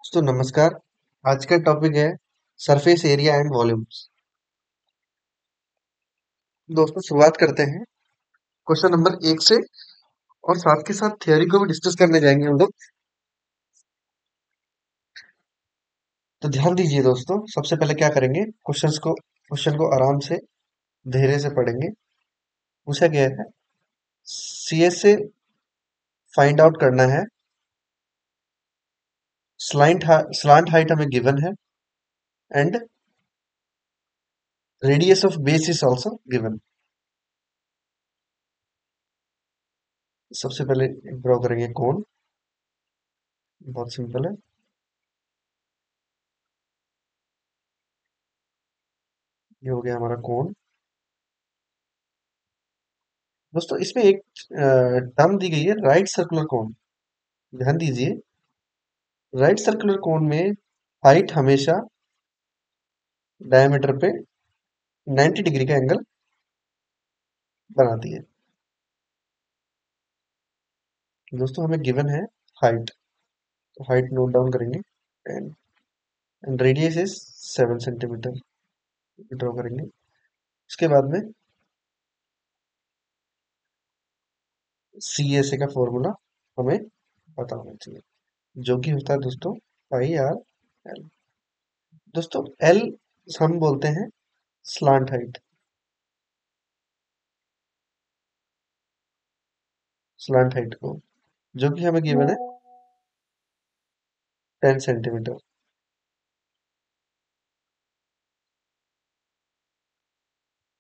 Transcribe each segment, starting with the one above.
दोस्तों नमस्कार। आज का टॉपिक है सरफेस एरिया एंड वॉल्यूम्स। दोस्तों शुरुआत करते हैं क्वेश्चन नंबर 1 से और साथ के साथ थ्योरी को भी डिस्कस करने जाएंगे हम लोग। तो ध्यान दीजिए दोस्तों, सबसे पहले क्या करेंगे, क्वेश्चन को आराम से धीरे से पढ़ेंगे। पूछा गया है सीएस से फाइंड आउट करना है। स्लांट हाइट हमें गिवन है and radius of base is also given. सबसे पहले ड्रॉ करेंगे कोन। बहुत सिंपल है। ये हो गया हमारा कोन। दोस्तों इसमें एक टर्म दी गई है राइट सर्कुलर कोन। ध्यान दीजिए, राइट सर्कुलर कोन में हाइट हमेशा डायमीटर पे 90 डिग्री का एंगल बनाती है। दोस्तों हमें गिवन है हाइट, तो हाइट नोट डाउन करेंगे। And radius is 7 centimetre. Draw करेंगे। उसके बाद में सी एस ए का फॉर्मूला हमें पता होना चाहिए, जो कि होता है दोस्तों पाई आर एल। दोस्तों एल हम बोलते हैं स्लांट हाइट। स्लांट हाइट को जो कि हमें गिवन है 10 centimetre.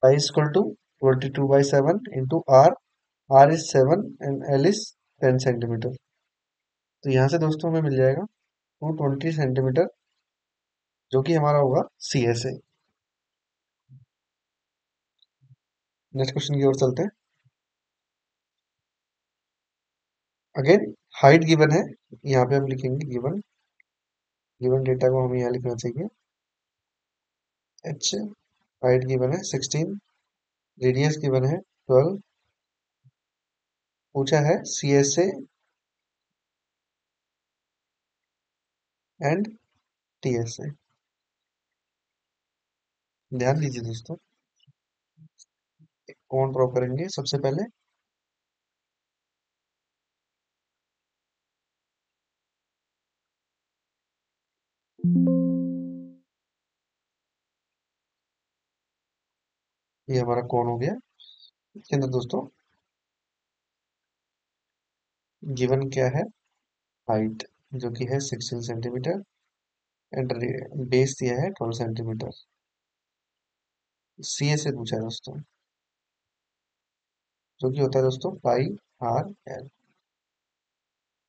I is equal to 22/7 into R। R is 7 and L is 10 centimetre. तो यहाँ से दोस्तों हमें मिल जाएगा 220 सेंटीमीटर, जो कि हमारा होगा C S A. Next question की ओर चलते हैं। अगेन हाइट गिवन है, यहाँ पे हम लिखेंगे गिवन। गिवन डेटा को हमें यहाँ लिखना चाहिए एच। हाइट गिवन है 16। रेडियस गिवन है 12। पूछा है C S A and T S A. ध्यान दीजिए दोस्तों, कौन ड्रॉ करेंगे सबसे पहले। ये हमारा कौन हो गया। इसके अंदर दोस्तों गिवन क्या है, हाइट जो कि है 16 सेंटीमीटर एंड बेस दिया है 12 सेंटीमीटर। सी ए से पूछा है दोस्तों, जो कि होता है दोस्तों पाई आर एल।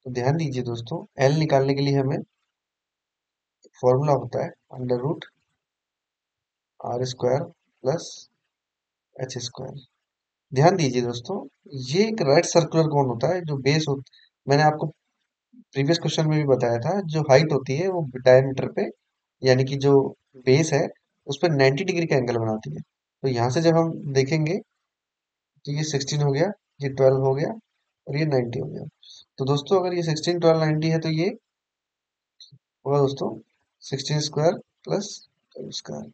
तो ध्यान दीजिए दोस्तों, एल निकालने के लिए हमें फॉर्मूला होता है under root r square plus h square. ध्यान दीजिए दोस्तों, ये एक राइट सर्कुलर कोन होता है जो बेस हो। मैंने आपको प्रीवियस क्वेश्चन में भी बताया था, जो हाइट होती है वो डायमीटर पे, यानी कि जो बेस है उस पर 90 डिग्री का एंगल बनाती है। तो यहाँ से जब हम देखेंगे तो ये 16 हो गया, ये 12 हो गया और ये 90 हो गया। तो दोस्तों अगर ये 16 12 90 है तो ये होगा दोस्तों 16 square plus 12 square,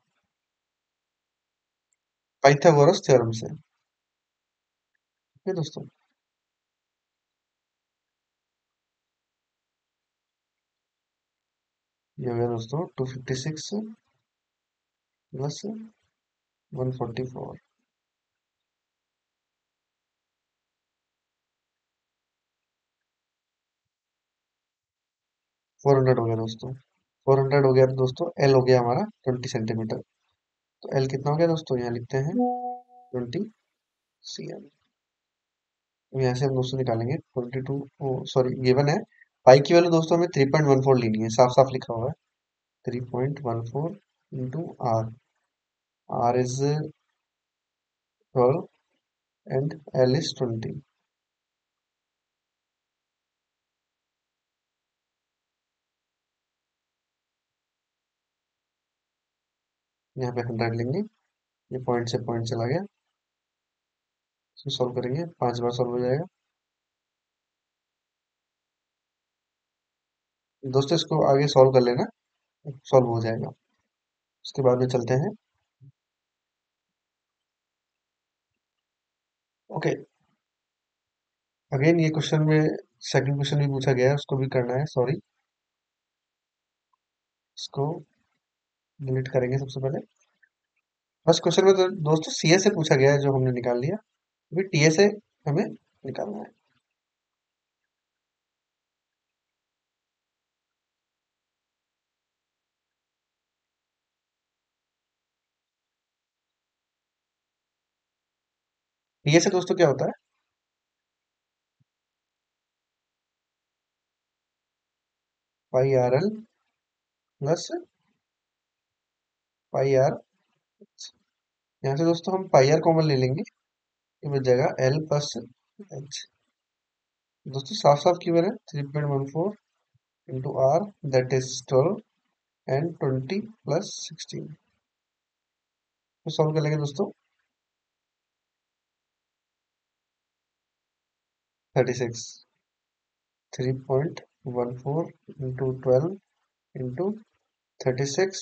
Pythagoras theorem से। ठीक है दोस्तों। ये हो गया दोस्तों 256 प्लस 144। 400 हो गया दोस्तों। 400 हो गया तो दोस्तों एल हो गया हमारा 20 सेंटीमीटर। तो एल कितना हो गया दोस्तों, यहाँ लिखते हैं 20 cm। यहाँ से हम दोस्तों निकालेंगे 22। सॉरी गिवन है पाई की वैल्यू दोस्तों हमें 3.14 लेनी है, साफ साफ लिखा हुआ है 3.14 into r. R is 12 and l is 20। यहाँ पे 100 लेंगे, ये पॉइंट से पॉइंट चला गया। इसको सॉल्व करेंगे, 5 बार सॉल्व हो जाएगा। दोस्तों इसको आगे सॉल्व कर लेना, सॉल्व हो जाएगा। उसके बाद में चलते हैं। ओके, अगेन ये क्वेश्चन में सेकंड क्वेश्चन भी पूछा गया है, उसको भी करना है, सॉरी। इसको डिलीट करेंगे सबसे पहले। फर्स्ट क्वेश्चन में तो दोस्तों सीएस से पूछा गया है, जो हमने निकाल लिया। अभी टीए से हमें निकालना है। टीए से दोस्तों क्या होता है? Pi r l plus pi r. यहाँ से दोस्तों हम पाई आर कॉमन ले लेंगे, ये बच जाएगा एल प्लस एच। दोस्तों साफ साफ की मैंने 3.14 into r, that is 12 and 20 + 16। तो सॉल्व कर लेंगे दोस्तों। 36। 3.14 इंटू 12 इंटू 36।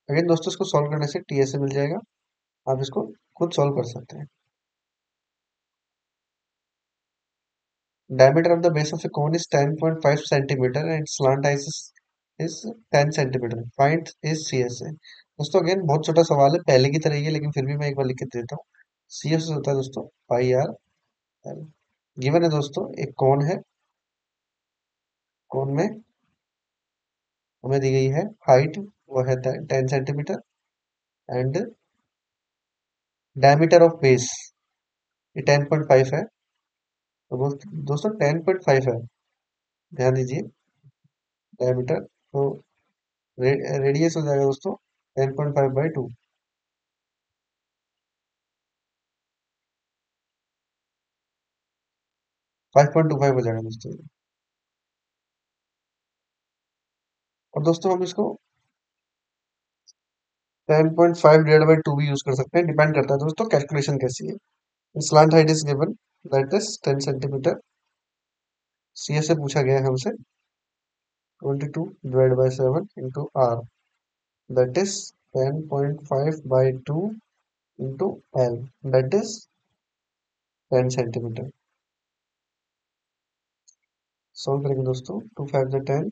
अगेन दोस्तों इसको सॉल्व करने से टी से मिल जाएगा। आप इसको खुद सॉल्व कर सकते हैं। Diameter of the base of a cone is 10.5 centimeter and slant is 10 centimeter. Find is CSA। दोस्तों अगेन बहुत छोटा सवाल है, पहले की तरह ही है, लेकिन फिर भी मैं एक बार लिख के देता हूँ। CS होता है दोस्तों पाई आर एल। गिवन है दोस्तों एक कोन है, कोन में हमें दी गई है हाइट, वो है 10 centimetre, and diameter of base ये 10.5 है। तो दोस्तों 10.5 है, ध्यान दीजिए। डायमीटर तो रेडियस हो जाएगा दोस्तों 10.5/2। 5.25 हो जाएगा दोस्तों। और दोस्तों हम इसको 10.5 डिवाइड बाई 2 भी यूज कर सकते हैं, डिपेंड करता है दोस्तों कैलकुलेशन कैसी है। Slant height is given, that is 10 centimetre. सी से पूछा गया है हमसे 22 divide by 7 into r, that is 10.5/2 into l, that is 10 centimetre. Solve करेंगे दोस्तों। 2 5 10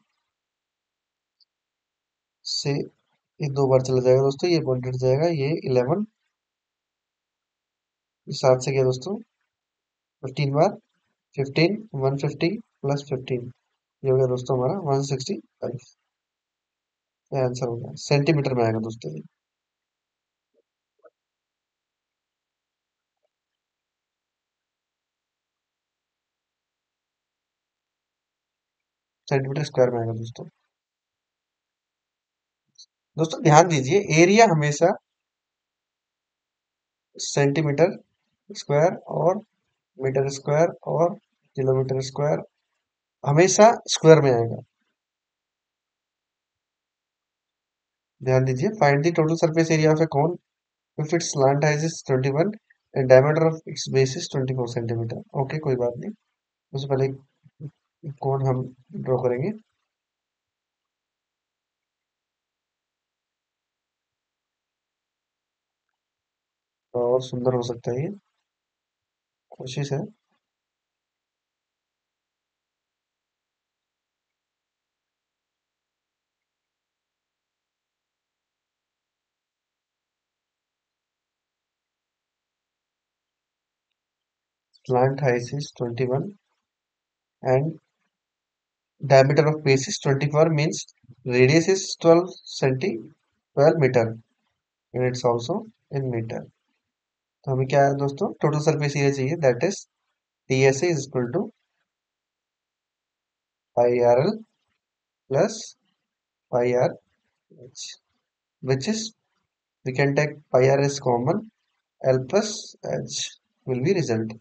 से ये 2 बार चला जाएगा दोस्तों, ये पॉइंट हट जाएगा, ये 11। 7 से गया दोस्तों 15 बार, 15 150 + 15, ये हो गया दोस्तों हमारा 165। ये आंसर हो गया, सेंटीमीटर में आएगा दोस्तों ये। सेंटीमीटर स्क्वायर में आएगा दोस्तों। दोस्तों ध्यान दीजिए, एरिया हमेशा सेंटीमीटर स्क्वायर और मीटर स्क्वायर और किलोमीटर स्क्वायर हमेशा स्क्वायर में आएगा। ध्यान दीजिए, find the total surface area of A cone if it's slant height is 21 and diameter of its base is 24 centimetre. Okay, कोई बात नहीं। उससे पहले एक कोन हम ड्रॉ करेंगे। और सुंदर हो सकता है ये, कोशिश है। slant height is 21 and diameter of base is 24, means radius is 12 meter, and it's also in meter। तो हमें क्या है दोस्तों, टोटल सरफेस एरिया चाहिए, that is TSA is equal to pi r l plus pi r h, which is we can take pi r as common, l plus h will be result.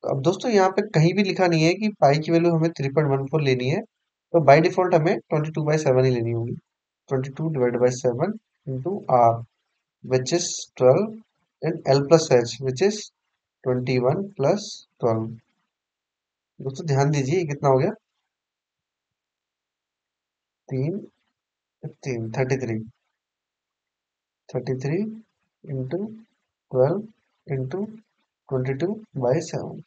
तो अब दोस्तों यहाँ पे कहीं भी लिखा नहीं है कि पाई की वैल्यू हमें 3.14 लेनी है, तो बाय डिफॉल्ट हमें 22/7 ही लेनी होगी। 22 divide by 7 into r, which is 12, and l plus h, which is 21 + 12। दोस्तों ध्यान दीजिए ये कितना हो गया। तीन, तीन 33, 33 इंटू 12 इंटू 22/7।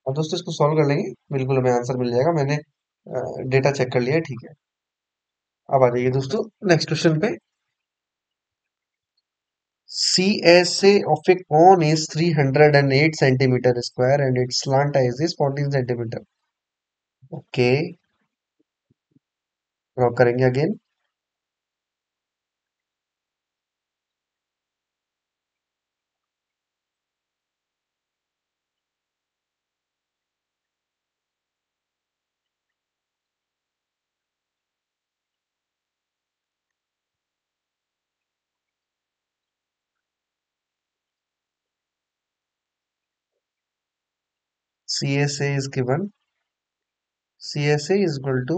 और दोस्तों इसको सॉल्व कर लेंगे, बिल्कुल हमें आंसर मिल जाएगा। मैंने डेटा चेक कर लिया है, ठीक है। अब आ जाइए दोस्तों नेक्स्ट क्वेश्चन पे। CSA of a cone is 308 centimeter square and its slant is 14 centimeter. Okay, draw करेंगे again. CSA is given. CSA is equal to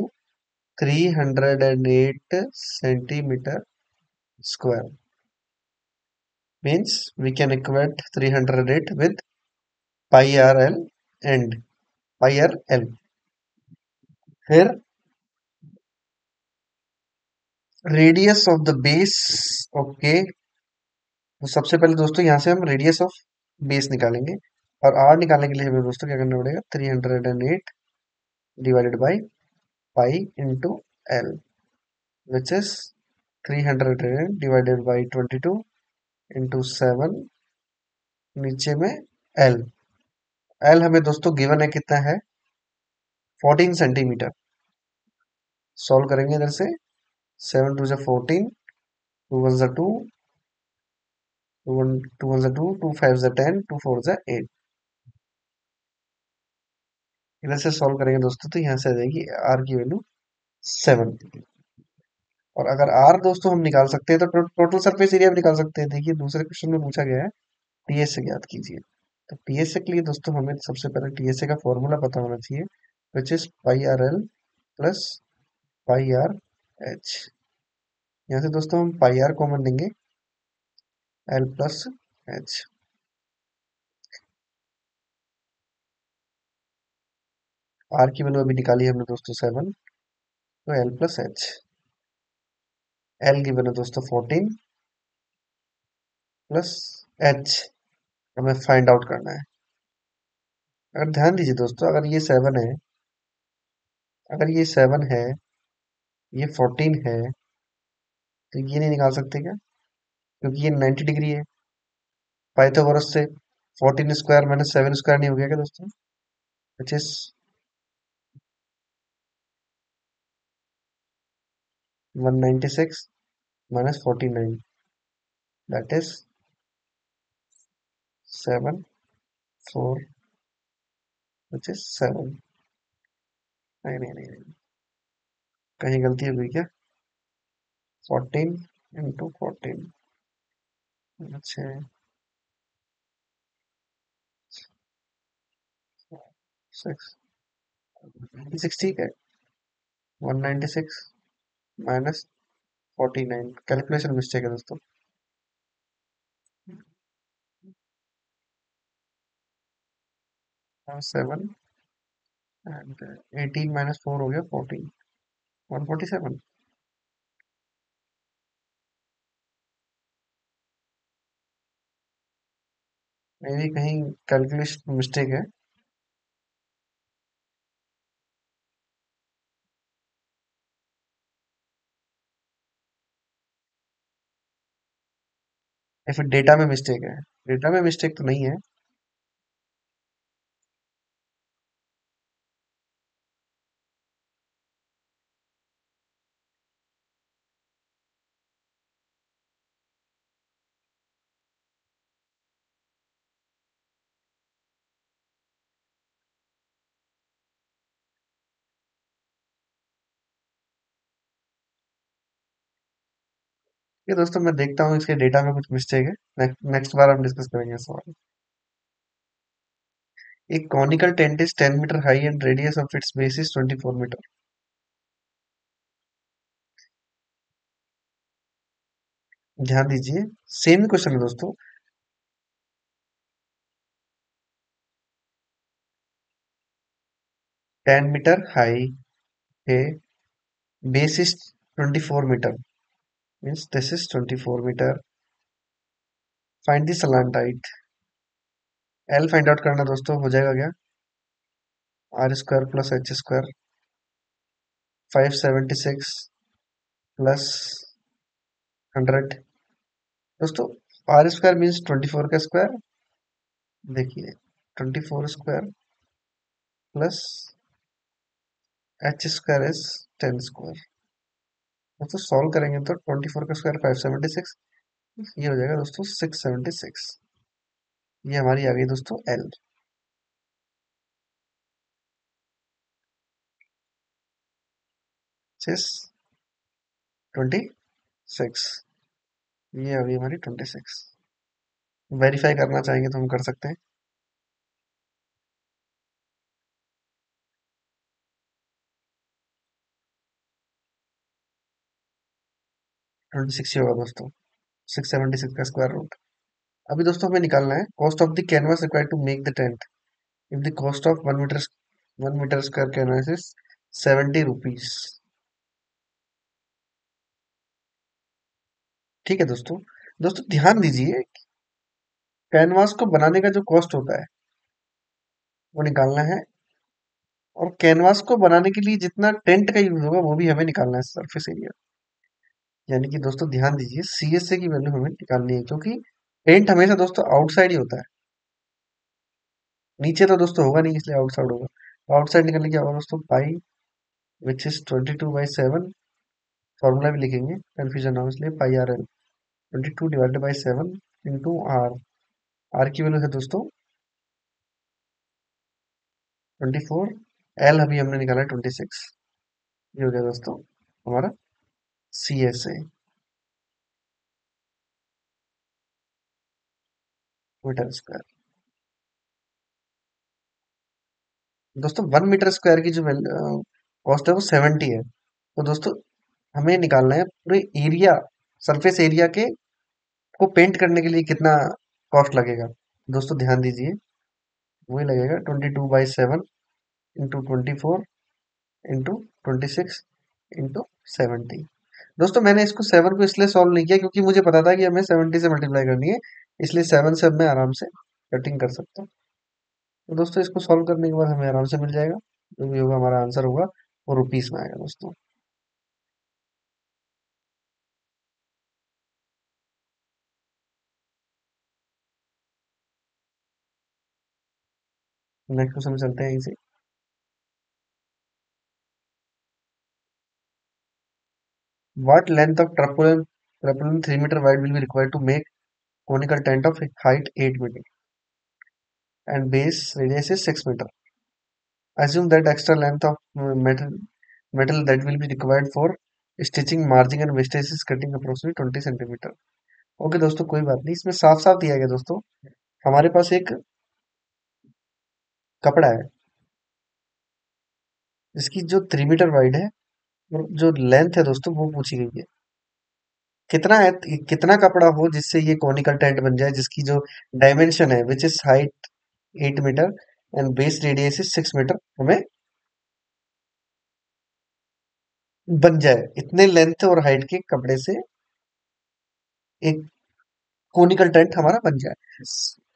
308 centimeter square. Means we can equate 308 with pi RL and pi RL. Here radius of the base, okay। तो सबसे पहले दोस्तों यहाँ से हम radius of base निकालेंगे, और आर निकालने के लिए हमें दोस्तों क्या करना पड़ेगा, 308 divided by pi into L, which is 308 divided by 22 into 7, नीचे में एल। एल हमें दोस्तों गिवन है कितना है, 14 सेंटीमीटर। सॉल्व करेंगे इधर से, 7 2 14, 2 1 2, 2 1 2 2 5 10, 2 4 8। इधर से सॉल्व करेंगे दोस्तों तो यहाँ से आ जाएगी आर की वैल्यू 7। और अगर आर दोस्तों हम निकाल सकते हैं तो टोटल सरफेस एरिया भी निकाल सकते हैं। देखिए दूसरे क्वेश्चन में पूछा गया है टीएसए ज्ञात कीजिए। तो टीएसए के लिए दोस्तों हमें सबसे पहले टीएसए का फॉर्मूला पता होना चाहिए, which is pi r l plus pi r H. यहाँ से दोस्तों हम पाई आर कॉमन लेंगे, एल प्लस एच। आर की वैल्यू अभी निकाली हमने दोस्तों 7, तो एल प्लस एच। एल की वैल्यू दोस्तों 14 प्लस एच हमें फाइंड आउट करना है। अगर ध्यान दीजिए दोस्तों, अगर ये 7 है, ये 14 है, तो ये नहीं निकाल सकते क्या, क्योंकि ये 90 डिग्री है। पाइथागोरस से 14 स्क्वायर माइनस 7 स्क्वायर नहीं हो गया क्या दोस्तों, which is 196 minus 49, that is 7 4, which is 7। नहीं नहीं नहीं नहीं, कहीं गलती हो गई क्या, 14 इंटू 14, अच्छा 6 ठीक है। 196 माइनस 49, कैलकुलेशन मिस्टेक है दोस्तों। 7 एंड 18 माइनस 4 हो गया 14, 147। मेरी कहीं कैलकुलेशन मिस्टेक है। या फिर डेटा में मिस्टेक है, डेटा में मिस्टेक तो नहीं है। ये दोस्तों मैं देखता हूँ इसके डेटा में कुछ मिस्टेक है, नेक्स्ट बार हम डिस्कस करेंगे इस सवाल। एक conical tent is 10 metre high and radius of its base is 24 metre. ध्यान दीजिए, सेम क्वेश्चन है दोस्तों। 10 मीटर हाई है, base is 24 metre, means this is 24 metre. Find the slant height. L find out करना दोस्तों, हो जाएगा क्या? R square plus h square, 576 plus 100। दोस्तों आर स्क्वायर मीन्स 24 का स्क्वायर, देखिए 24 square plus h square is 10 square. दोस्तों सॉल्व करेंगे तो 24 का स्क्वायर 576, ये हो जाएगा दोस्तों 676। ये हमारी आ गई दोस्तों एल। सिक्स 26, ये अभी हमारी 26। वेरीफाई करना चाहेंगे तो हम कर सकते हैं। 26 ही होगा दोस्तों, 676 का स्क्वायर रूट। अभी दोस्तों हमें निकालना है cost of the canvas required to make the tent. If the cost of 1 metre square canvas is 70 rupees. ठीक है दोस्तों। दोस्तों ध्यान दीजिए, कैनवास को बनाने का जो कॉस्ट होता है वो निकालना है, और कैनवास को बनाने के लिए जितना टेंट का यूज होगा वो भी हमें निकालना है, सरफेस एरिया। यानी कि दोस्तों ध्यान दीजिए, सीएसए की वैल्यू हमें निकालनी है, क्योंकि टेंट हमेशा दोस्तों आउटसाइड ही होता है, नीचे तो दोस्तों होगा नहीं, इसलिए आउटसाइड होगा। आउटसाइड निकलने क्या होगा दोस्तों? पाई विच इज 22/7। फॉर्मूला भी लिखेंगे, कंफ्यूजन ना हो इसलिए, pi r l 22/7 into r. R की वैल्यू है दोस्तों 24, एल अभी हमने निकाला है 26। ये हो गया दोस्तों हमारा सीएसए, मीटर स्क्वायर। दोस्तों 1 मीटर स्क्वायर की जो कॉस्ट है वो 70 है। तो दोस्तों हमें निकालना है पूरे एरिया, सरफेस एरिया के को पेंट करने के लिए कितना कॉस्ट लगेगा। दोस्तों ध्यान दीजिए, वही लगेगा 22/7 इंटू 24 इंटू 26 इंटू 70। दोस्तों मैंने इसको 7 को इसलिए सॉल्व नहीं किया क्योंकि मुझे पता था कि हमें 70 से मल्टीप्लाई करनी है, इसलिए 7 से अब मैं आराम से कटिंग कर सकता हूँ। तो दोस्तों इसको सॉल्व करने के बाद हमें आराम से मिल जाएगा, जो भी होगा हमारा आंसर होगा वो रुपीस में आएगा दोस्तों। नेक्स्ट क्वेश्चन में चलते हैं यहीं से। What length of tarpaulin 3 meter wide will be required to make conical tent of height 8 meter and base radius is 6 meter? Assume that extra length of metal that will be required for stitching, margin and wastage is cutting approximately 20 centimeter. Okay दोस्तों कोई बात नहीं, इसमें साफ साफ दिया गया दोस्तों, हमारे पास एक कपड़ा है जिसकी जो 3 मीटर वाइड है, और जो लेंथ है दोस्तों वो पूछी गई है। कितना है, कितना कपड़ा हो जिससे ये कॉनिकल टेंट बन जाए, जिसकी जो डायमेंशन है which is height 8 metre and base radius is 6 metre, हमें बन जाए, इतने लेंथ और हाइट के कपड़े से एक कोनिकल टेंट हमारा बन जाए।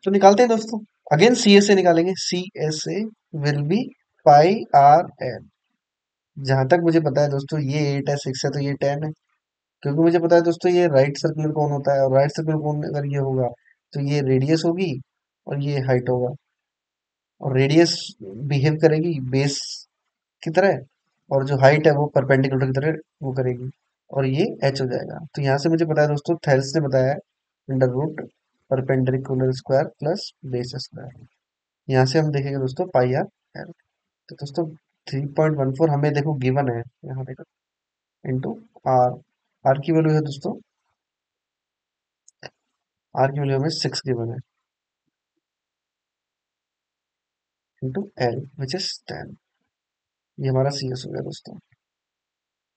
तो निकालते हैं दोस्तों, अगेन सी एस ए निकालेंगे। C S A will be pi r n. जहां तक मुझे पता है दोस्तों ये 8 है, 6 है, तो ये 10 है, क्योंकि मुझे पता है दोस्तों ये राइट सर्कुलर कोन होता है, और राइट सर्कुलर कोन अगर ये होगा तो ये रेडियस होगी और ये हाइट होगा, और रेडियस बिहेव करेगी बेस की तरह, और जो हाइट है वो परपेंडिकुलर की तरह वो करेगी, और ये एच हो जाएगा। तो यहाँ से मुझे पता है दोस्तों, थेल्स ने बताया है under root perpendicular square plus base square. यहाँ से हम देखेंगे दोस्तों पाई आर एल। तो दोस्तों 3.14 हमें देखो गिवन है यहाँ देखो, इंटू आर। आर की वैल्यू है दोस्तों, आर की वैल्यू हमें 6 गिवन है, इंटू एल विच इज 10। ये हमारा सी एस हो गया दोस्तों।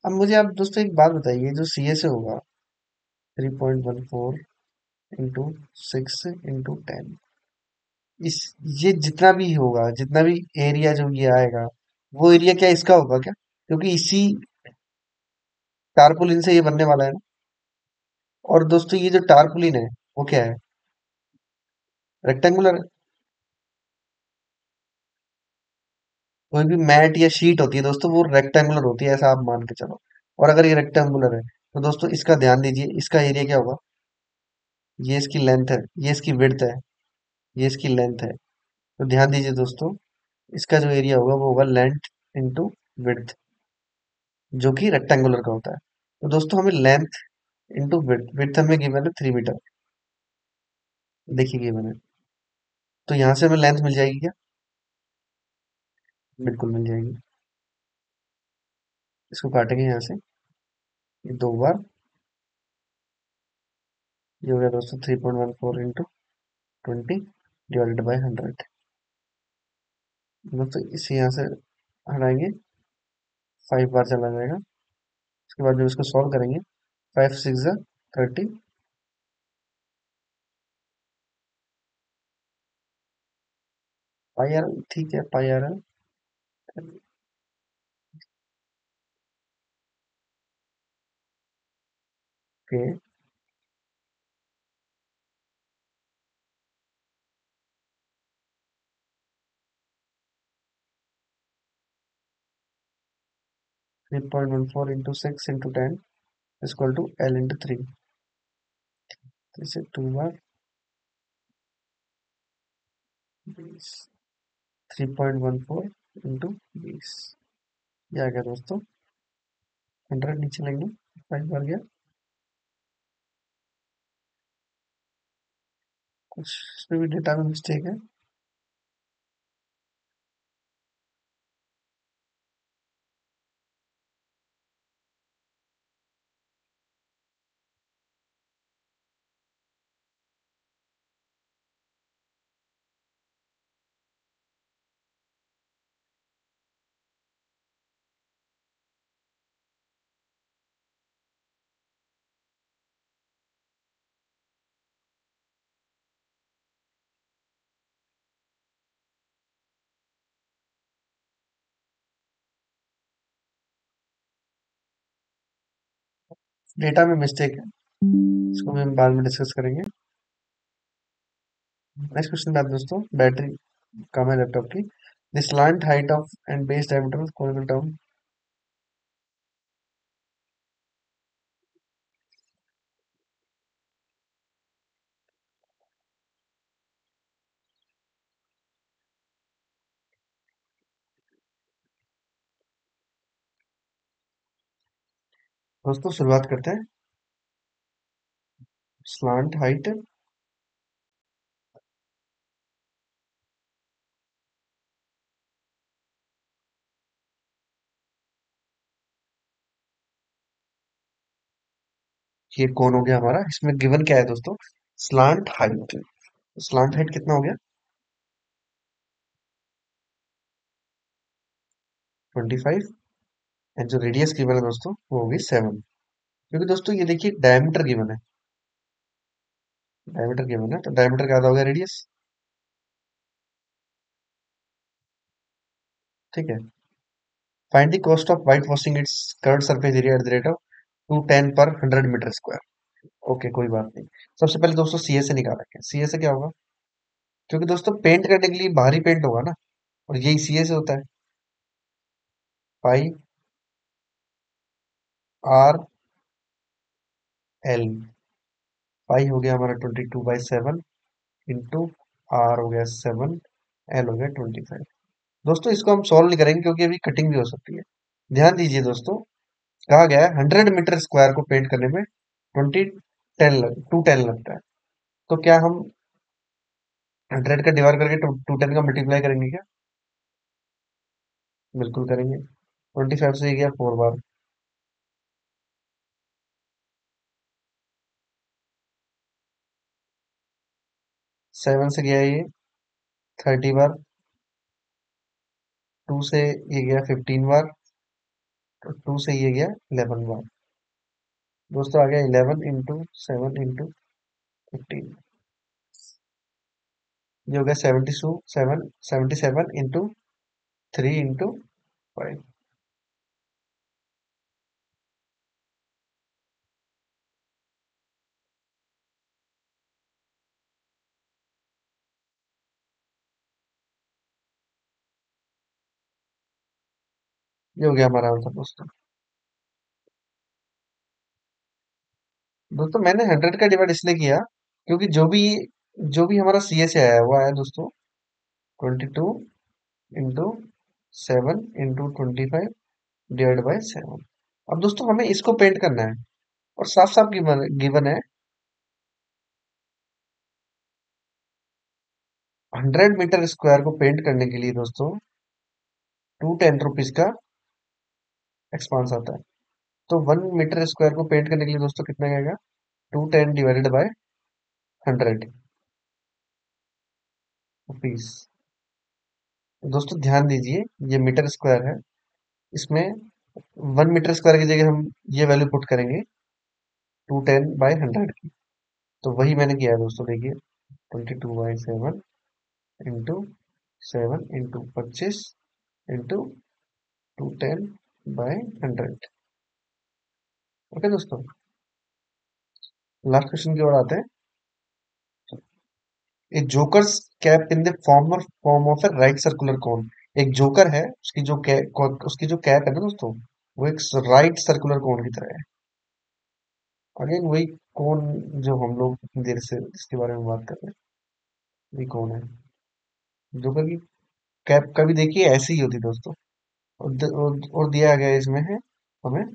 अब मुझे आप दोस्तों एक बात बताइए, जो सी एस ए होगा 3.14 इंटू 6 इंटू 10। इस ये जितना भी होगा, जितना भी एरिया जो ये आएगा, वो एरिया क्या इसका होगा क्या? क्योंकि इसी टारपोलिन से ये बनने वाला है ना। और दोस्तों ये जो टारपोलिन है वो क्या है? रेक्टेंगुलर है। कोई भी मैट या शीट होती है दोस्तों, वो रेक्टेंगुलर होती है, ऐसा आप मान के चलो। और अगर ये रेक्टेंगुलर है तो दोस्तों इसका ध्यान दीजिए, इसका एरिया क्या होगा? ये इसकी लेंथ है, ये इसकी विड्थ है, ये इसकी लेंथ है। तो ध्यान दीजिए दोस्तों, इसका जो एरिया होगा वो होगा लेंथ इंटू विड्थ, जो कि रेक्टेंगुलर का होता है। तो दोस्तों हमें लेंथ इंटू विड्थ, विड्थ हमें गिवन है 3 मीटर, देखिए गिवन है। तो यहाँ से हमें लेंथ मिल जाएगी क्या? बिल्कुल मिल जाएगी। इसको काटेंगे यहाँ से, ये दो बार, ये हो गया दोस्तों 3.14 इंटू 20 डिवाइडेड बाई 100। दोस्तों इसे यहाँ से हटाएंगे, 5 बार चला जाएगा। उसके बाद जब इसको सॉल्व करेंगे, 5 6 30। पाई आर, ठीक है, पाई आर है। Okay, 3.14 into 6 into 10 equal to l into 3। इसे 2 बार 20, 3.14 इंटू 20, ये आ गया दोस्तों 100। नीचे लेंगे, 5 बार गया। कुछ इसमें भी डेटा में मिस्टेक है। डेटा में मिस्टेक है, इसको भी हम बाद में डिस्कस करेंगे। नेक्स्ट क्वेश्चन बात दोस्तों, बैटरी कम है लैपटॉप की। The slant height of and base diameter conical term. दोस्तों शुरुआत करते हैं। स्लांट हाइट, ये कौन हो गया हमारा? इसमें गिवन क्या है दोस्तों? Slant height. स्लांट हाइट कितना हो गया? 25। एंड जो रेडियस गिवन है दोस्तों वो होगी 7। क्योंकि दोस्तों ये देखिए डायमीटर गिवन है, डायमीटर गिवन है तो डायमीटर का आधा हो गया रेडियस। ठीक है। Find the cost of white washing it's curved surface area at the rate of 210 पर 100 मीटर स्क्वायर। ओके, कोई बात नहीं। सबसे पहले दोस्तों सीए से निकालेंगे। सीए से क्या होगा? क्योंकि दोस्तों पेंट करने के लिए बाहरी पेंट होगा ना, और यही सीए से होता है। Pi r L. पाई हो गया हमारा 22/7 इंटू आर हो गया 7, एल हो गया 25। दोस्तों इसको हम सॉल्व नहीं करेंगे क्योंकि अभी कटिंग भी हो सकती है। ध्यान दीजिए दोस्तों, कहा गया है 100 मीटर स्क्वायर को पेंट करने में 210 लगता है। तो क्या हम 100 का डिवाइड करके 210 का मल्टीप्लाई करेंगे क्या? बिल्कुल करेंगे। 25 से ये गया 4 बार, 7 से गया ये 30 बार, 2 से ये गया 15 बार, तो 2 से ये गया 11 बार। दोस्तों आ गया 11 into 7 into 15। ये हो गया 77 into 3 into 5। ये हो गया हमारा आंसर दोस्तों। दोस्तों मैंने 100 का डिवाइड इसलिए किया क्योंकि जो भी हमारा सी से आया है वो आया दोस्तों 22 into 7 into 25 डिवाइड बाय 7। अब दोस्तों हमें इसको पेंट करना है और साफ साफ गिवन गिवन है 100 मीटर स्क्वायर को पेंट करने के लिए दोस्तों 210 रुपीज का एक्सपांस आता है। तो 1 मीटर स्क्वायर को पेंट करने के लिए दोस्तों कितना आएगा 210 डिवाइडेड बाय 100 रुपीज। दोस्तों ध्यान दीजिए ये मीटर स्क्वायर है, इसमें 1 मीटर स्क्वायर की जगह हम ये वैल्यू पुट करेंगे 210/100 की। तो वही मैंने किया है दोस्तों, देखिए 22/7 into 7 into 25 into 210/100। ओके दोस्तों, लास्ट क्वेश्चन की ओर आते हैं। एक jokers cap in the form of A right circular cone. एक जोकर है, उसकी जो कैप है ना दोस्तों, वो एक राइट सर्कुलर कोन की तरह है। अगेन वही कोन जो हम लोग इतनी देर से जिसके बारे में बात कर रहे हैं, वही कौन है। जोकर की कैप कभी देखिए ऐसी ही होती दोस्तों। और दिया गया इसमें है हमें,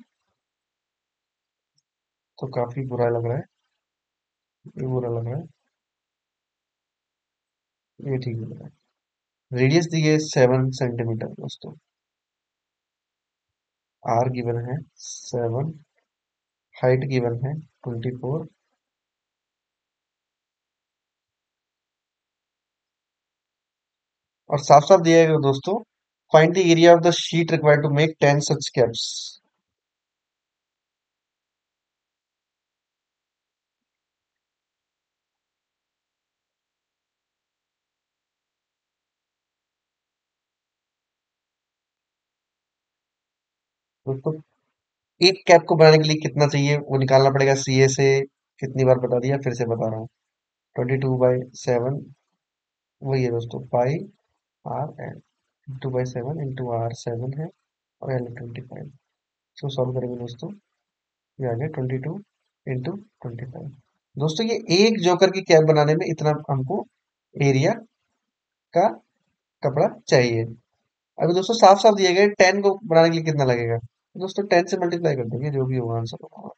तो काफी बुरा लग रहा है। ये बुरा लग रहा है, ये ठीक लग रहा है। रेडियस दी है 7 सेंटीमीटर दोस्तों। आर गिवन है 7, हाइट गिवन है 24, और साफ साफ दिया है दोस्तों, find the area of the sheet required to make 10 such caps. दोस्तों एक कैप को बनाने के लिए कितना चाहिए वो निकालना पड़ेगा सीए से। कितनी बार बता दिया, फिर से बता रहा हूँ। 22/7, वही है दोस्तों, पाई आर एल। 2/7 into r 7 है, और एल 25। इसको सॉल्व करेंगे दोस्तों, ये आ गया 22 into 25। दोस्तों ये एक जोकर की कैप बनाने में इतना हमको एरिया का कपड़ा चाहिए। अभी दोस्तों साफ साफ दिए गए 10 को बनाने के लिए कितना लगेगा, दोस्तों 10 से मल्टीप्लाई कर देंगे, जो भी होगा आंसर होगा।